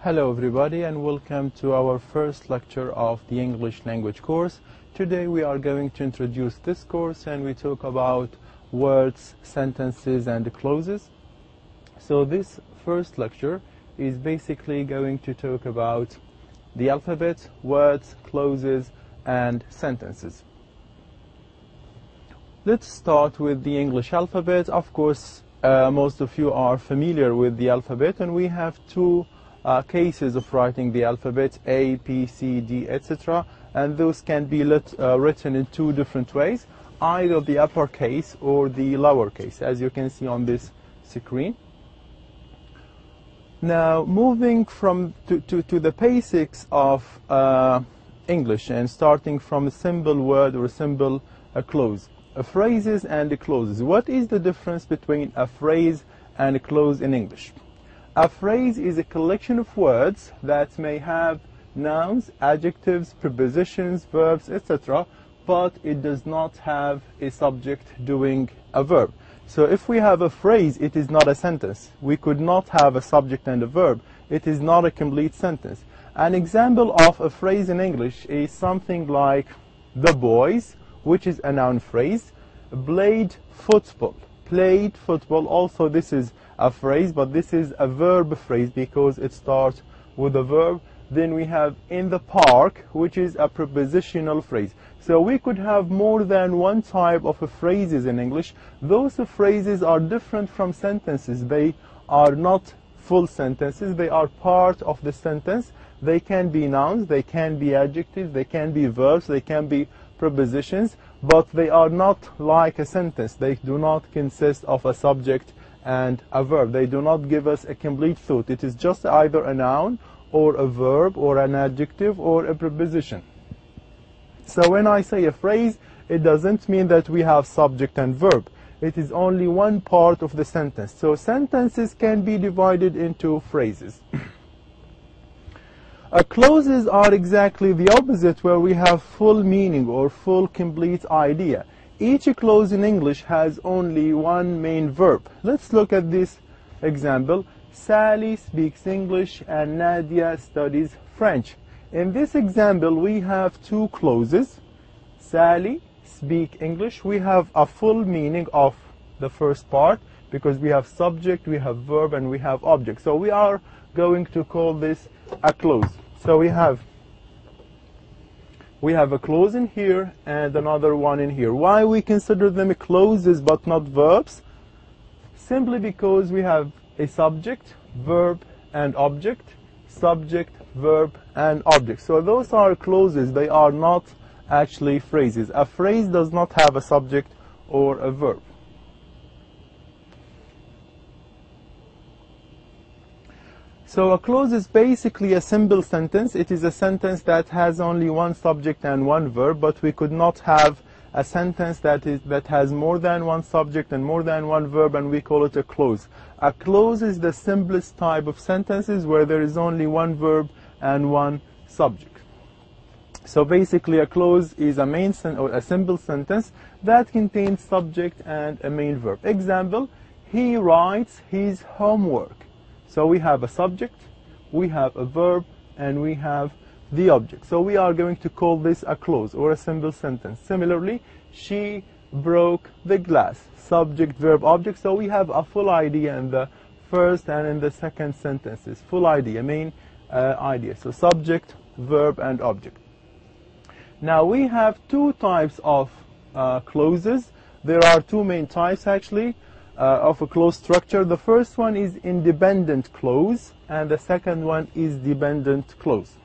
Hello everybody and welcome to our first lecture of the English language course. Today we are going to introduce this course and we talk about words, sentences and clauses. So this first lecture is basically going to talk about the alphabet, words, clauses and sentences. Let's start with the English alphabet. Of course, most of you are familiar with the alphabet, and we have two cases of writing the alphabet: A, B, C, D, etc. And those can be written in two different ways, either the uppercase or the lowercase, as you can see on this screen. Now, moving to the basics of English and starting from a simple word or a simple clause. Phrases and clauses. What is the difference between a phrase and a clause in English? A phrase is a collection of words that may have nouns, adjectives, prepositions, verbs, etc., but it does not have a subject doing a verb. So if we have a phrase, it is not a sentence. We could not have a subject and a verb. It is not a complete sentence. An example of a phrase in English is something like the boys, which is a noun phrase, played football. Played football, also this is a phrase, but this is a verb phrase because it starts with a verb. Then we have in the park, which is a prepositional phrase. So we could have more than one type of phrases in English. Those phrases are different from sentences. They are not full sentences. They are part of the sentence. They can be nouns, they can be adjectives, they can be verbs, they can be prepositions, but they are not like a sentence. They do not consist of a subject and a verb. They do not give us a complete thought. It is just either a noun or a verb or an adjective or a preposition. So when I say a phrase, it doesn't mean that we have subject and verb. It is only one part of the sentence. So sentences can be divided into phrases. Clauses are exactly the opposite, where we have full meaning or full complete idea. Each clause in English has only one main verb. Let's look at this example. Sally speaks English and Nadia studies French. In this example, we have two clauses. Sally speak English. We have a full meaning of the first part because we have subject, we have verb, and we have object. So we are going to call this a clause. So we have a clause in here and another one in here. Why we consider them clauses but not verbs? Simply because we have a subject, verb, and object. Subject, verb, and object. So those are clauses. They are not actually phrases. A phrase does not have a subject or a verb. So a clause is basically a simple sentence. It is a sentence that has only one subject and one verb, but we could not have a sentence that has more than one subject and more than one verb, and we call it a clause. A clause is the simplest type of sentences where there is only one verb and one subject. So basically a clause is a simple sentence that contains subject and a main verb. Example, he writes his homework. So we have a subject, we have a verb, and we have the object. So we are going to call this a clause or a simple sentence. Similarly, she broke the glass. Subject, verb, object. So we have a full idea in the first and in the second sentences. Full idea, main idea. So subject, verb, and object. Now we have two types of clauses. There are two main types actually of a clause structure. The first one is independent clause and the second one is dependent clause.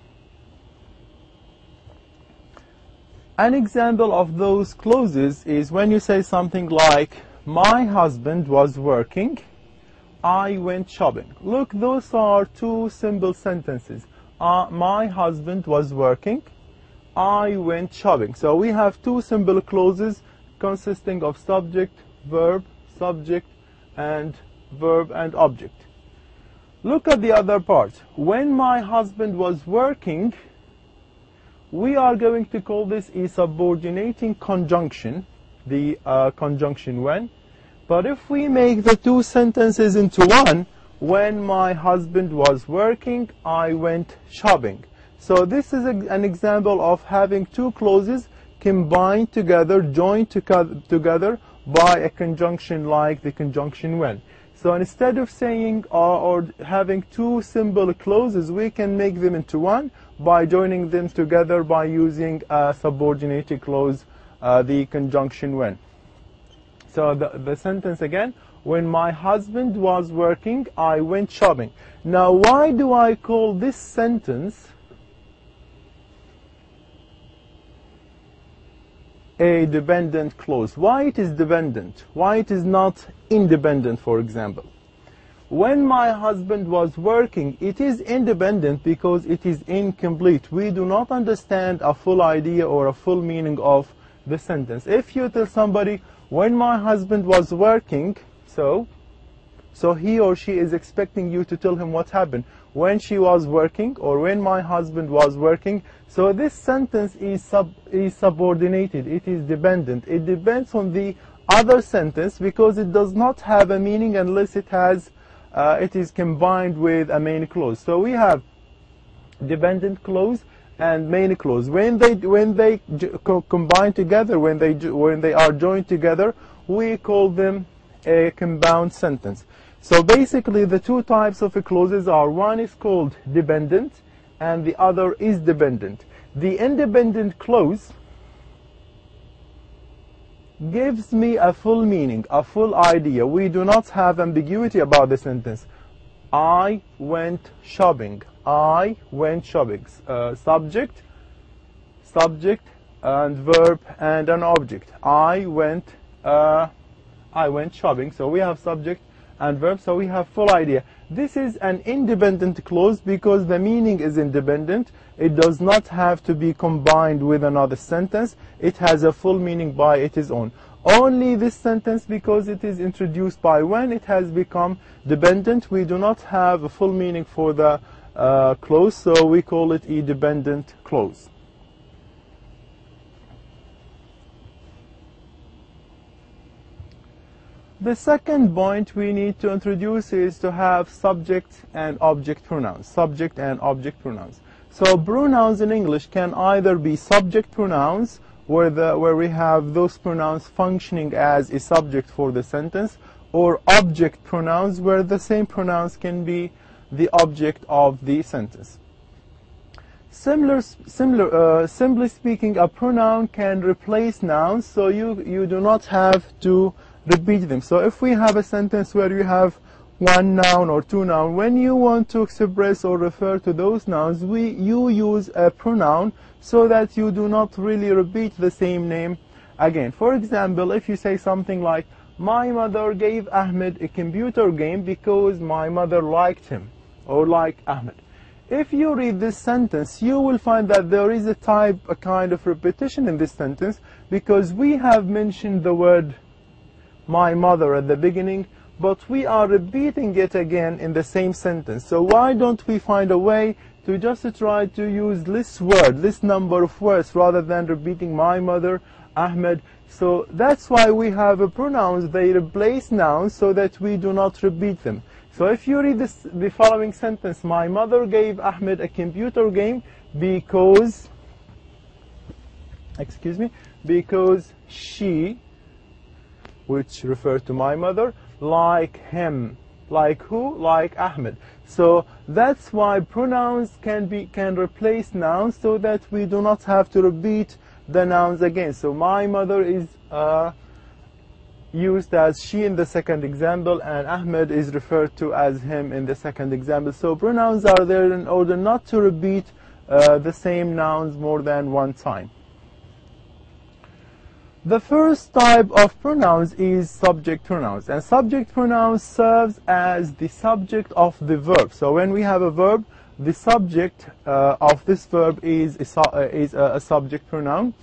An example of those clauses is when you say something like, my husband was working, I went shopping. Look, those are two simple sentences. My husband was working, I went shopping. So we have two simple clauses consisting of subject, verb, subject, and verb and object. Look at the other part. When my husband was working, we are going to call this a subordinating conjunction, the conjunction when. But if we make the two sentences into one, when my husband was working, I went shopping. So this is an example of having two clauses combined together, joined together by a conjunction like the conjunction when. So instead of saying or having two simple clauses, we can make them into one by joining them together by using a subordinated clause, the conjunction when. So the sentence again, when my husband was working, I went shopping. Now, why do I call this sentence a dependent clause? Why it is dependent? Why it is not independent, for example? When my husband was working, it is independent because it is incomplete. We do not understand a full idea or a full meaning of the sentence. If you tell somebody, when my husband was working, so he or she is expecting you to tell him what happened. When she was working, or when my husband was working. So this sentence is subordinated. It is dependent. It depends on the other sentence because it does not have a meaning unless it has it is combined with a main clause. So we have dependent clause and main clause. When they combine together, when they are joined together, we call them a compound sentence. So basically the two types of clauses are, one is called dependent and the other is dependent. The independent clause gives me a full meaning, a full idea. We do not have ambiguity about the sentence. I went shopping. I went shopping. Subject and verb and an object. I went shopping. So we have subject and verb, so we have full idea. This is an independent clause because the meaning is independent. It does not have to be combined with another sentence. It has a full meaning by its own. Only this sentence, because it is introduced by when, it has become dependent. We do not have a full meaning for the clause, so we call it a dependent clause. The second point we need to introduce is to have subject and object pronouns. Subject and object pronouns. So pronouns in English can either be subject pronouns, where we have those pronouns functioning as a subject for the sentence, or object pronouns, where the same pronouns can be the object of the sentence. Simply speaking, a pronoun can replace nouns, so you do not have to repeat them. So if we have a sentence where you have one noun or two nouns, when you want to express or refer to those nouns, you use a pronoun so that you do not really repeat the same name again. For example, if you say something like, my mother gave Ahmed a computer game because my mother liked him, or liked Ahmed. If you read this sentence, you will find that there is a kind of repetition in this sentence, because we have mentioned the word my mother at the beginning, but we are repeating it again in the same sentence. So why don't we find a way to just try to use this number of words, rather than repeating my mother, Ahmed. So that's why we have pronouns. They replace nouns so that we do not repeat them. So if you read the following sentence, my mother gave Ahmed a computer game because she, which refers to my mother, like him. Like who? Like Ahmed. So that's why pronouns can replace nouns, so that we do not have to repeat the nouns again. So my mother is used as she in the second example, and Ahmed is referred to as him in the second example. So pronouns are there in order not to repeat the same nouns more than one time. The first type of pronouns is subject pronouns, and subject pronouns serves as the subject of the verb. So when we have a verb, the subject of this verb is a subject pronoun.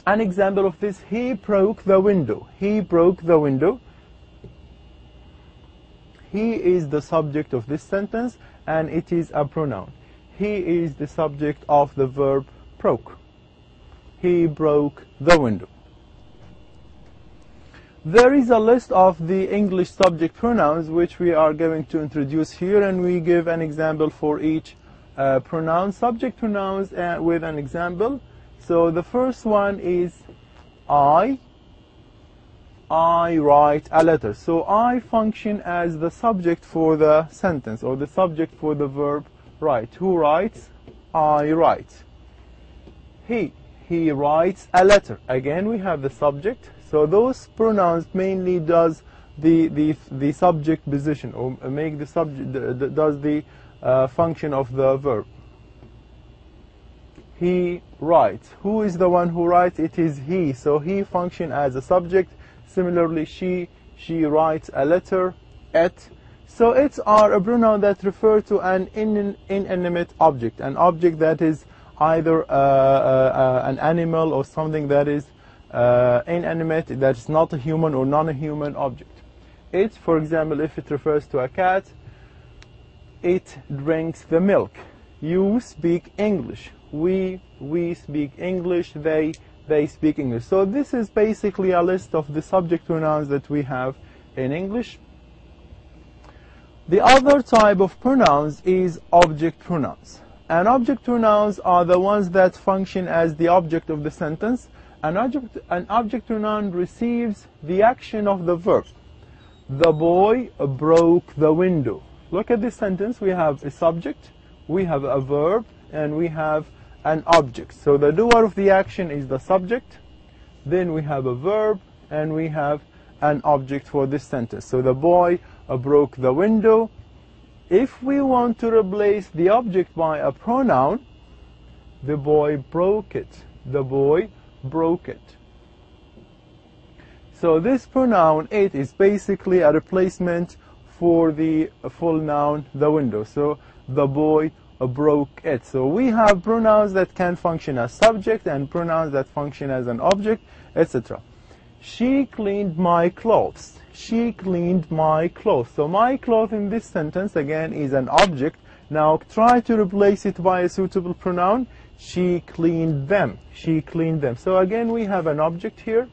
An example of this: he broke the window. He broke the window. He is the subject of this sentence, and it is a pronoun. He is the subject of the verb broke. He broke the window. There is a list of the English subject pronouns which we are going to introduce here, and we give an example for each pronoun. Subject pronouns with an example. So the first one is I write a letter. So I function as the subject for the sentence, or the subject for the verb write. Who writes? I write. He writes a letter. Again, we have the subject. So those pronouns mainly does the subject position, or make the subject does the function of the verb. He writes. Who is the one who writes? It is he. So he function as a subject. Similarly, she writes a letter. It. So it's a pronoun that refer to an inanimate object, an object that is either an animal or something that is inanimate, that's not a human or non-human object. It, for example, if it refers to a cat, it drinks the milk. You speak English. We speak English. They speak English. So this is basically a list of the subject pronouns that we have in English. The other type of pronouns is object pronouns. And object pronouns are the ones that function as the object of the sentence. An object pronoun receives the action of the verb. The boy broke the window. Look at this sentence. We have a subject, we have a verb, and we have an object. So the doer of the action is the subject. Then we have a verb, and we have an object for this sentence. So the boy broke the window. If we want to replace the object by a pronoun, the boy broke it. The boy broke it. So this pronoun it is basically a replacement for the full noun the window. So the boy broke it. So we have pronouns that can function as subject and pronouns that function as an object, etc. She cleaned my clothes. She cleaned my clothes. So my clothes in this sentence again is an object. Now try to replace it by a suitable pronoun. She cleaned them. She cleaned them. So again we have an object here,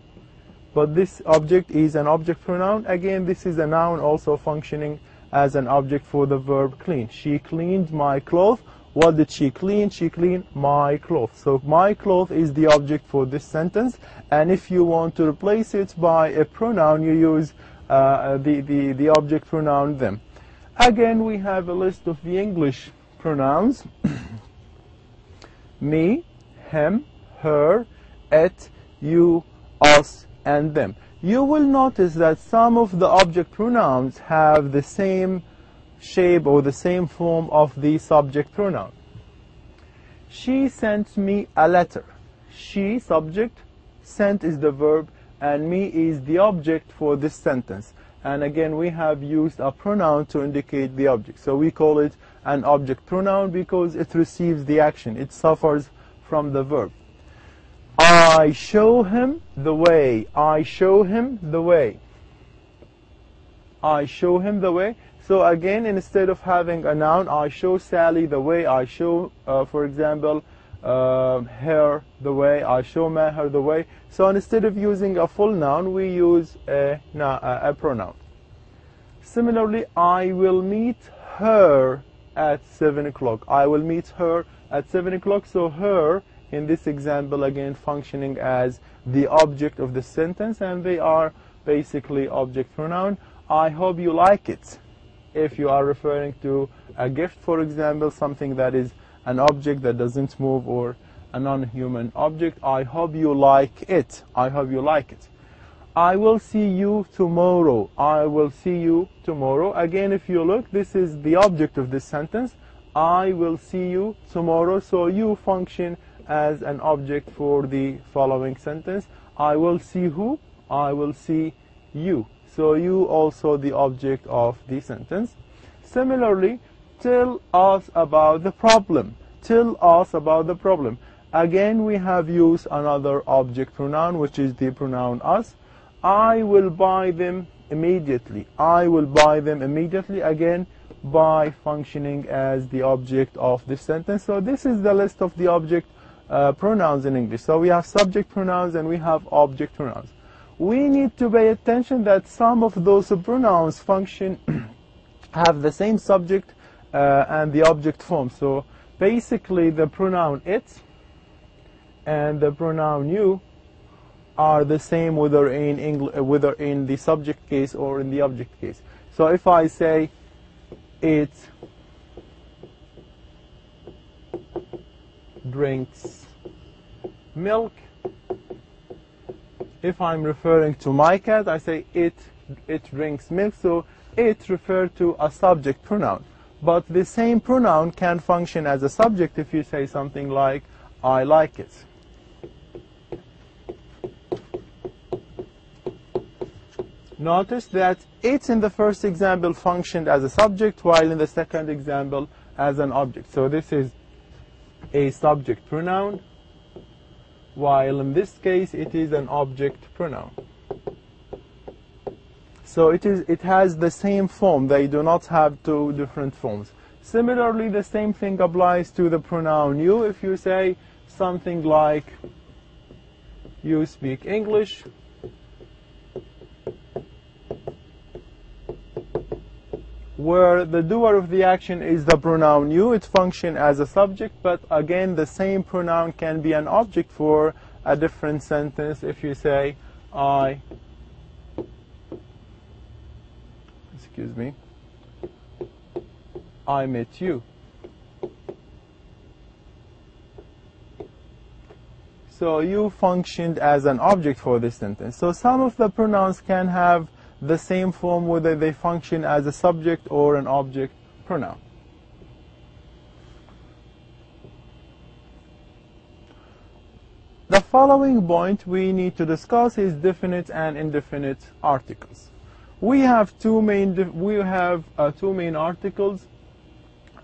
but this object is an object pronoun. Again, this is a noun also functioning as an object for the verb clean. She cleaned my clothes. What did she clean? She cleaned my clothes. So my clothes is the object for this sentence. And if you want to replace it by a pronoun, you use the object pronoun them. Again, we have a list of the English pronouns. Me, him, her, it, you, us, and them. You will notice that some of the object pronouns have the same shape or the same form of the subject pronoun. She sent me a letter. She, subject, sent is the verb, and me is the object for this sentence. And again, we have used a pronoun to indicate the object. So we call it an object pronoun because it receives the action. It suffers from the verb. I show him the way. I show him the way. I show him the way. So again, instead of having a noun, I show Sally the way. I show, for example, her the way. I show Maher the way. So instead of using a full noun, we use a pronoun. Similarly, I will meet her at 7 o'clock. I will meet her at 7 o'clock. So her, in this example, again functioning as the object of the sentence, and they are basically object pronoun. I hope you like it. If you are referring to a gift, for example, something that is an object that doesn't move or a non-human object, I hope you like it. I hope you like it. I will see you tomorrow. I will see you tomorrow. Again, if you look, this is the object of this sentence. I will see you tomorrow. So you function as an object for the following sentence. I will see who? I will see you. So you also the object of the sentence. Similarly, tell us about the problem. Tell us about the problem. Again, we have used another object pronoun, which is the pronoun us. I will buy them immediately. I will buy them immediately. Again, by functioning as the object of this sentence. So this is the list of the object pronouns in English. So we have subject pronouns and we have object pronouns. we need to pay attention that some of those pronouns function have the same subject and the object form. So basically the pronoun it and the pronoun you are the same whether in the subject case or in the object case. So if I say it drinks milk, if I'm referring to my cat, I say it drinks milk. So it refers to a subject pronoun. But the same pronoun can function as a subject if you say something like I like it. Notice that it in the first example functioned as a subject, while in the second example as an object. So this is a subject pronoun, while in this case it is an object pronoun. So it has the same form. They do not have two different forms. Similarly, the same thing applies to the pronoun you. If you say something like you speak English, where the doer of the action is the pronoun you, it functions as a subject, but again the same pronoun can be an object for a different sentence. If you say I met you. So you functioned as an object for this sentence. So some of the pronouns can have the same form whether they function as a subject or an object pronoun. The following point we need to discuss is definite and indefinite articles. We have two main articles,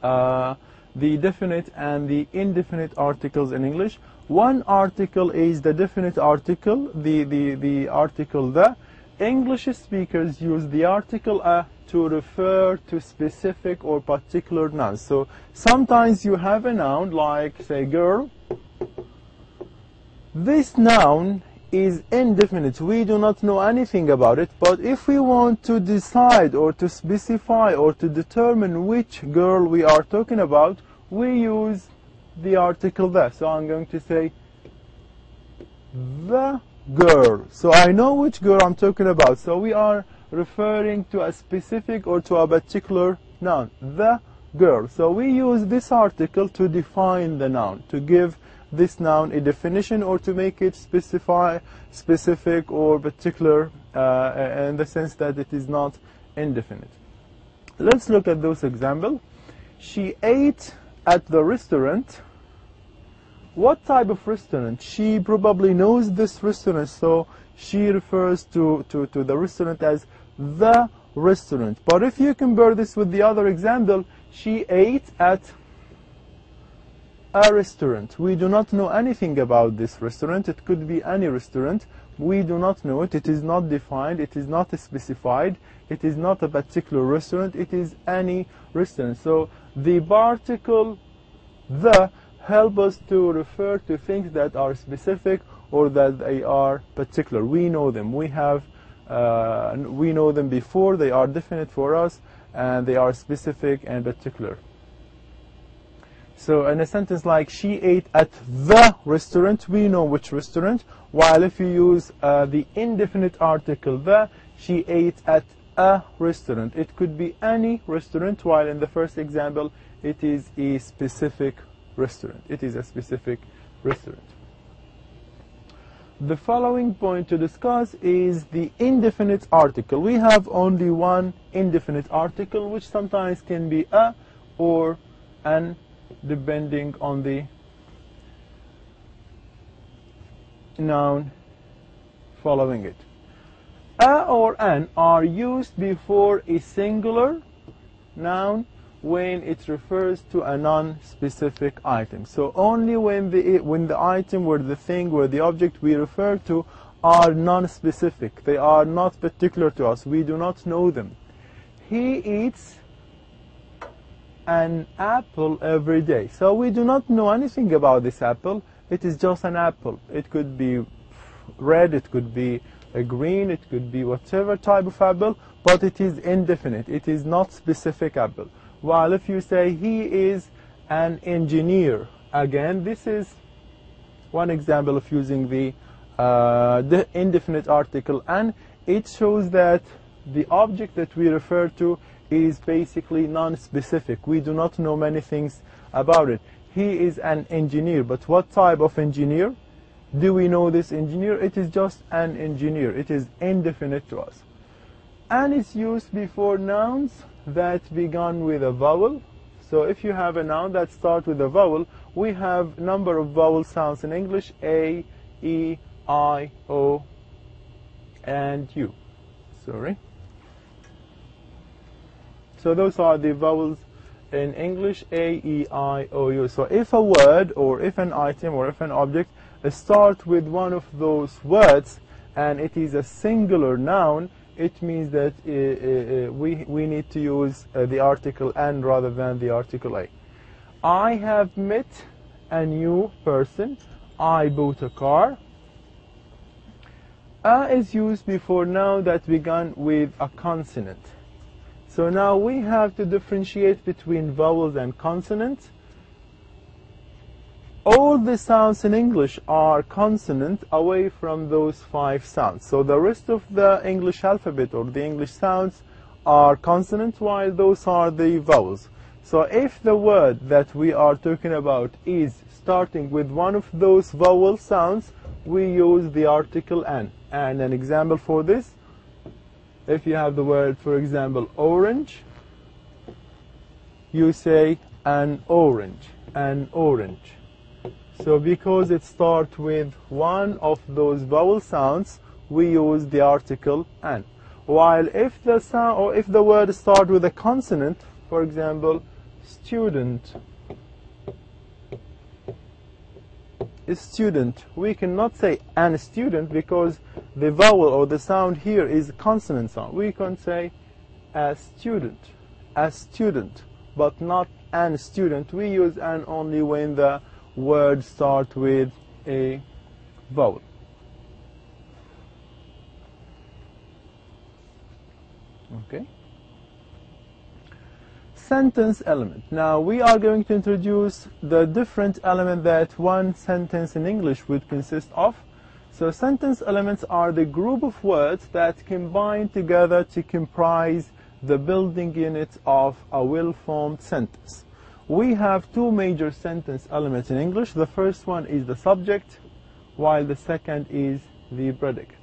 the definite and the indefinite articles in English. One article is the definite article, the article the. English speakers use the article a to refer to specific or particular nouns. So sometimes you have a noun like, say, girl. This noun is indefinite. We do not know anything about it, but if we want to decide or to specify or to determine which girl we are talking about, we use the article the. So I'm going to say the girl. So I know which girl I'm talking about. So we are referring to a specific or to a particular noun, the girl. So we use this article to define the noun, to give this noun a definition or to make it specific or particular in the sense that it is not indefinite. Let's look at those examples. She ate at the restaurant. What type of restaurant? She probably knows this restaurant, so she refers to the restaurant as the restaurant. But if you compare this with the other example, she ate at a restaurant. We do not know anything about this restaurant. It could be any restaurant. We do not know it. It is not defined. It is not specified. It is not a particular restaurant. It is any restaurant. So the particle the help us to refer to things that are specific or that they are particular. We know them. We know them before. They are definite for us, and they are specific and particular. So in a sentence like she ate at the restaurant, we know which restaurant. While if you use the indefinite article the, she ate at a restaurant. It could be any restaurant, while in the first example it is a specific restaurant. It is a specific restaurant. The following point to discuss is the indefinite article. We have only one indefinite article, which sometimes can be a or an, depending on the noun following it. A or an are used before a singular noun when it refers to a non-specific item. So only when the item or the thing or the object we refer to are non-specific. They are not particular to us. We do not know them. He eats an apple every day. So we do not know anything about this apple. It is just an apple. It could be red, it could be a green, it could be whatever type of apple, but it is indefinite. It is not specific apple. While if you say he is an engineer, again, this is one example of using the indefinite article, and it shows that the object that we refer to is basically non-specific. We do not know many things about it. He is an engineer, but what type of engineer? Do we know this engineer? It is just an engineer. It is indefinite to us. And it's used before nouns that begin with a vowel. So if you have a noun that starts with a vowel, we have number of vowel sounds in English: A, E, I, O, and U. Sorry. So those are the vowels in English: A, E, I, O, U. So if a word or if an item or if an object starts with one of those words and it is a singular noun, it means that we need to use the article an rather than the article a. I have met a new person. I bought a car. A is used before noun that began with a consonant. So now we have to differentiate between vowels and consonants. All the sounds in English are consonant away from those 5 sounds. So the rest of the English alphabet or the English sounds are consonant, while those are the vowels. So if the word that we are talking about is starting with one of those vowel sounds, we use the article an. And an example for this, if you have the word, for example, orange, you say an orange, an orange. So because it starts with one of those vowel sounds, we use the article an. While if the sound or if the word starts with a consonant, for example, student, student, we cannot say an student because the vowel or the sound here is a consonant sound. We can say a student, but not an student. We use an only when the word start with a vowel. Okay. Sentence element. Now we are going to introduce the different element that one sentence in English would consist of. So sentence elements are the group of words that combine together to comprise the building unit of a well-formed sentence. We have 2 major sentence elements in English. The first one is the subject, while the second is the predicate.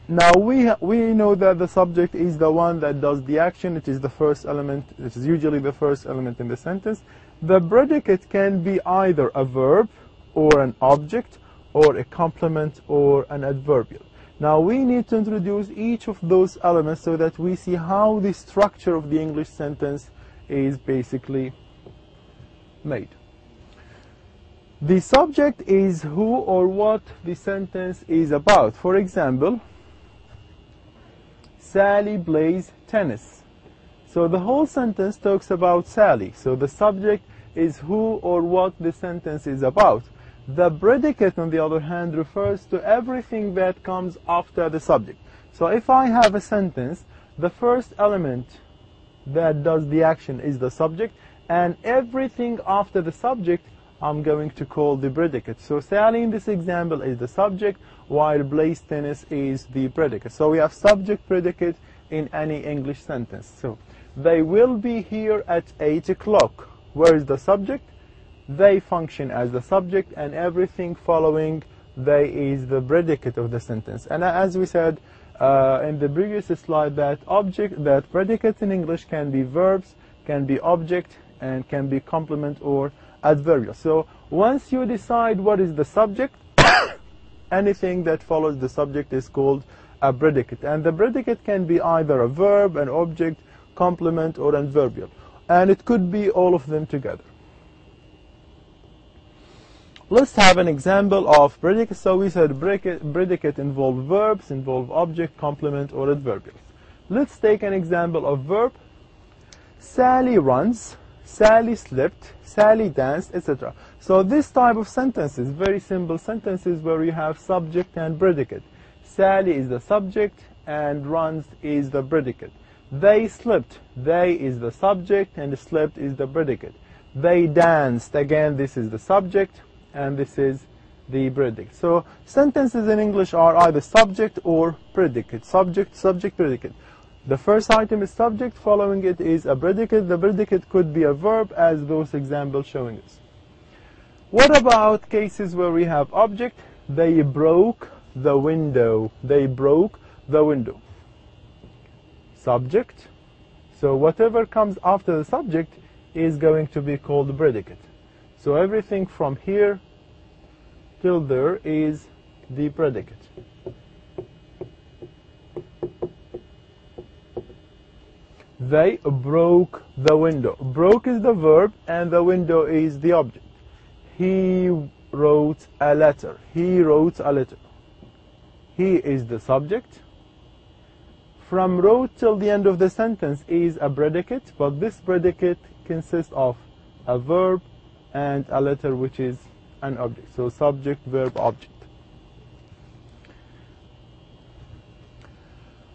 Now we know that the subject is the one that does the action. It is the first element. It is usually the first element in the sentence. The predicate can be either a verb or an object or a complement or an adverbial. Now we need to introduce each of those elements so that we see how the structure of the English sentence is basically made. The subject is who or what the sentence is about. For example, Sally plays tennis. So the whole sentence talks about Sally. So the subject is who or what the sentence is about. The predicate, on the other hand, refers to everything that comes after the subject. So if I have a sentence, the first element that does the action is the subject, and everything after the subject I'm going to call the predicate. So Sally in this example is the subject, while plays tennis is the predicate. So we have subject predicate in any English sentence. So they will be here at 8 o'clock. Where is the subject? They function as the subject, and everything following they is the predicate of the sentence. And as we said in the previous slide, that predicates in English can be verbs, can be object, and can be complement or adverbial. So once you decide what is the subject, anything that follows the subject is called a predicate. And the predicate can be either a verb, an object, complement, or adverbial. And it could be all of them together. Let's have an example of predicate. So we said predicate involve verbs, involve object, complement, or adverbials. Let's take an example of verb. Sally runs, Sally slept, Sally danced, etc. So this type of sentences, very simple sentences where you have subject and predicate. Sally is the subject and runs is the predicate. They slept. They is the subject and slept is the predicate. They danced. Again, this is the subject and this is the predicate. So sentences in English are either subject or predicate. Subject, subject, predicate. The first item is subject, following it is a predicate. The predicate could be a verb, as those examples showing us. What about cases where we have object? They broke the window. They broke the window. Subject. So whatever comes after the subject is going to be called the predicate. So everything from here till there is the predicate. They broke the window. Broke is the verb and the window is the object. He wrote a letter. He wrote a letter. He is the subject. From wrote till the end of the sentence is a predicate, but this predicate consists of a verb and a letter, which is an object. So subject, verb, object.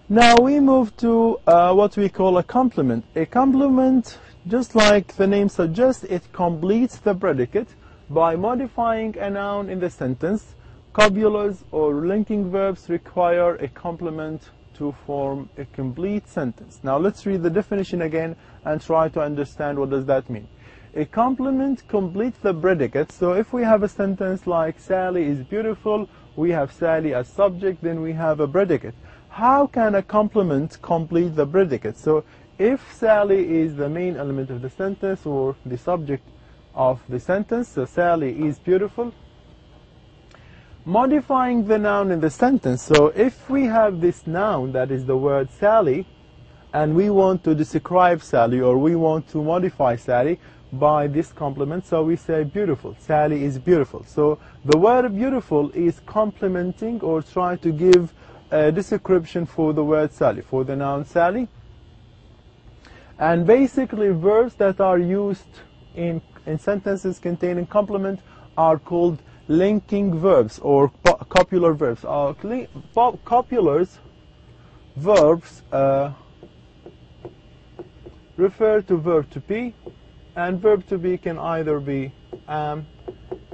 Now we move to what we call a complement. A complement, just like the name suggests, it completes the predicate by modifying a noun in the sentence. Copulars or linking verbs require a complement to form a complete sentence. Now let's read the definition again and try to understand what does that mean. A complement completes the predicate. So if we have a sentence like Sally is beautiful, we have Sally as subject, then we have a predicate. How can a complement complete the predicate? So if Sally is the main element of the sentence or the subject of the sentence, so Sally is beautiful, modifying the noun in the sentence. So if we have this noun, that is the word Sally, and we want to describe Sally or we want to modify Sally by this complement, so we say beautiful. Sally is beautiful. So the word beautiful is complementing or trying to give a description for the word Sally, for the noun Sally. And basically verbs that are used in sentences containing complement are called linking verbs or copular verbs. Copulars verbs refer to verb to be, and verb to be can either be am,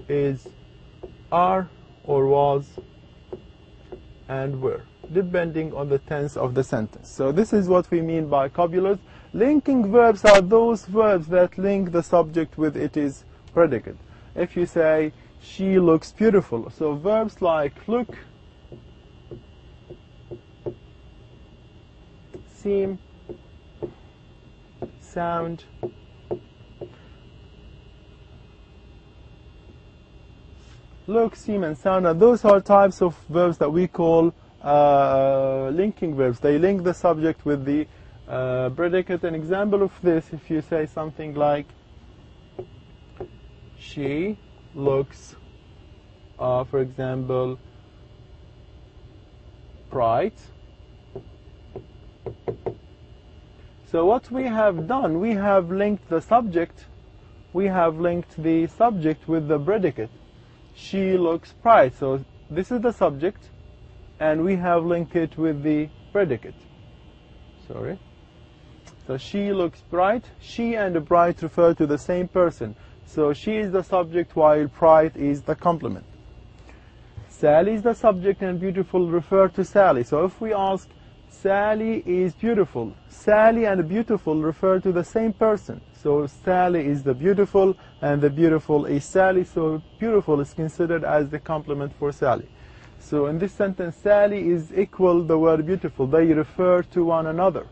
is, are, or was, and were, depending on the tense of the sentence. So this is what we mean by copulars. Linking verbs are those verbs that link the subject with its predicate. If you say she looks beautiful, so verbs like look, seem, sound, look, seem, and sound, and those are types of verbs that we call linking verbs. They link the subject with the predicate. An example of this, if you say something like she looks, for example, bright. So what we have done, we have linked the subject, we have linked the subject with the predicate. She looks bright. So this is the subject, and we have linked it with the predicate. Sorry. So she looks bright. She and bright refer to the same person. So she is the subject while bright is the complement. Sally is the subject and beautiful refer to Sally. So if we ask Sally is beautiful, Sally and beautiful refer to the same person. So Sally is the beautiful and the beautiful is Sally. So beautiful is considered as the complement for Sally. So in this sentence, Sally is equal the word beautiful. They refer to one another.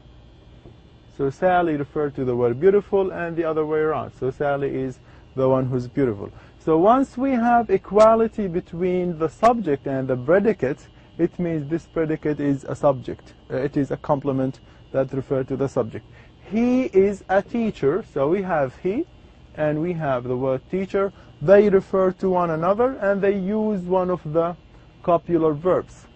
So Sally referred to the word beautiful and the other way around. So Sally is the one who's beautiful. So once we have equality between the subject and the predicate, it means this predicate is a subject. It is a complement that refers to the subject. He is a teacher. So we have he and we have the word teacher. They refer to one another and they use one of the copular verbs.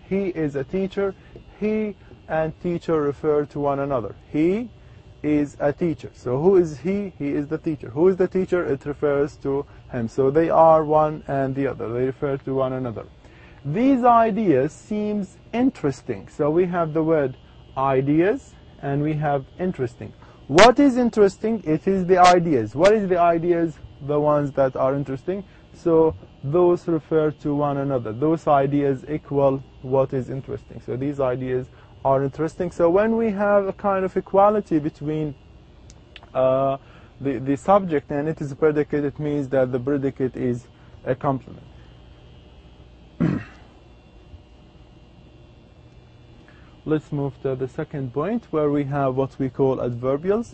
He is a teacher. He and teacher refer to one another. He is a teacher. So who is he? He is the teacher. Who is the teacher? It refers to him. So they are one and the other. They refer to one another. these ideas seems interesting. So we have the word ideas and we have interesting. What is interesting? It is the ideas. What is the ideas? The ones that are interesting. So those refer to one another. Those ideas equal what is interesting. So these ideas are interesting. So when we have a kind of equality between the subject and it is a predicate, it means that the predicate is a complement. Let's move to the second point, where we have what we call adverbials.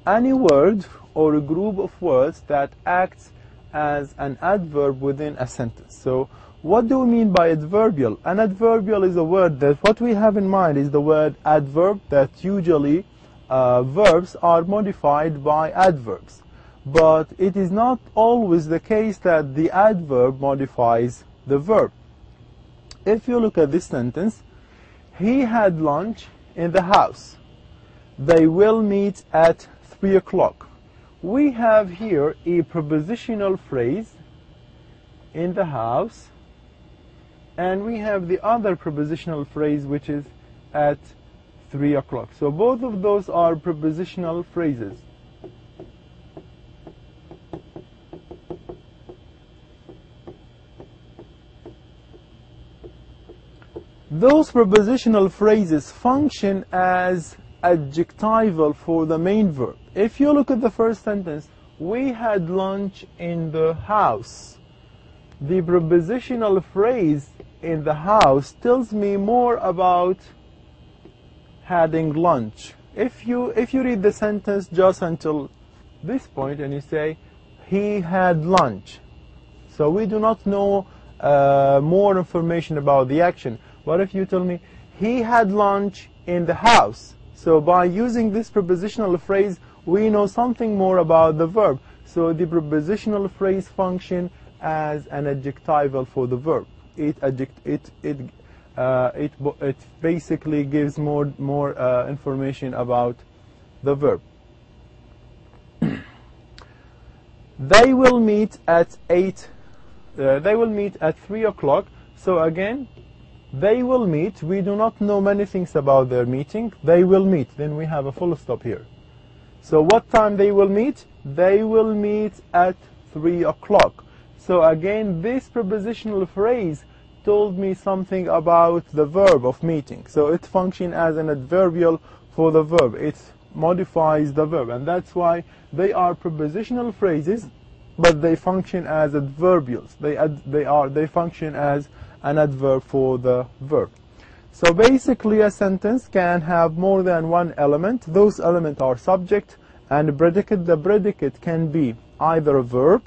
Any word or a group of words that acts as an adverb within a sentence. So what do we mean by adverbial? An adverbial is a word that what we have in mind is the word adverb, that usually verbs are modified by adverbs. But it is not always the case that the adverb modifies the verb. If you look at this sentence, he had lunch in the house. They will meet at 3 o'clock. We have here a prepositional phrase, in the house, and we have the other prepositional phrase which is at 3 o'clock. So both of those are prepositional phrases. Those prepositional phrases function as adjectival for the main verb. If you look at the first sentence, we had lunch in the house. The prepositional phrase in the house tells me more about having lunch. If you read the sentence just until this point and you say he had lunch, so we do not know more information about the action. But if you tell me he had lunch in the house, so by using this prepositional phrase we know something more about the verb. So the prepositional phrase function as an adjectival for the verb. It basically gives more information about the verb. They will meet at 3 o'clock. So again, they will meet. We do not know many things about their meeting. They will meet. Then we have a full stop here. So what time they will meet? They will meet at 3 o'clock. So again, this prepositional phrase told me something about the verb of meeting. So it functions as an adverbial for the verb. It modifies the verb, and that's why they are prepositional phrases, but they function as adverbials. They function as an adverb for the verb. So basically a sentence can have more than one element. Those elements are subject and predicate. The predicate can be either a verb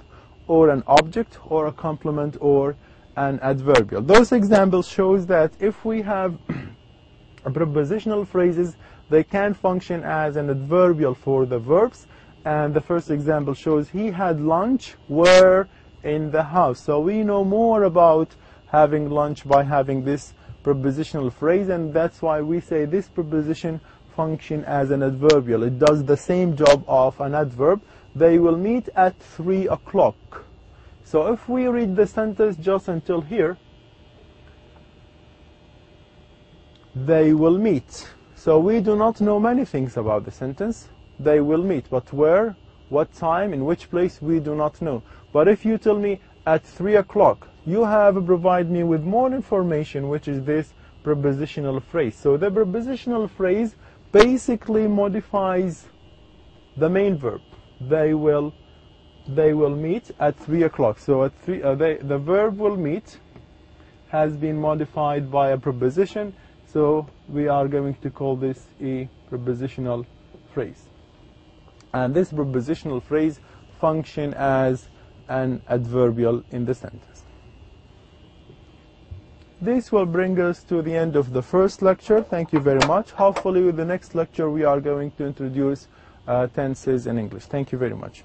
or an object or a complement or an adverbial. Those examples shows that if we have prepositional phrases, they can function as an adverbial for the verbs. And the first example shows he had lunch where in the house. So we know more about having lunch by having this prepositional phrase, and that's why we say this preposition function as an adverbial. It does the same job of an adverb. They will meet at 3 o'clock. So if we read the sentence just until here, they will meet. So we do not know many things about the sentence. They will meet, but where, what time, in which place, we do not know. But if you tell me at 3 o'clock, you have provided me with more information, which is this prepositional phrase. So the prepositional phrase basically modifies the main verb. They will meet at 3 o'clock. So at the verb will meet has been modified by a preposition. So we are going to call this a prepositional phrase. And this prepositional phrase function as an adverbial in the sentence. This will bring us to the end of the first lecture. Thank you very much. Hopefully with the next lecture we are going to introduce tenses in English. Thank you very much.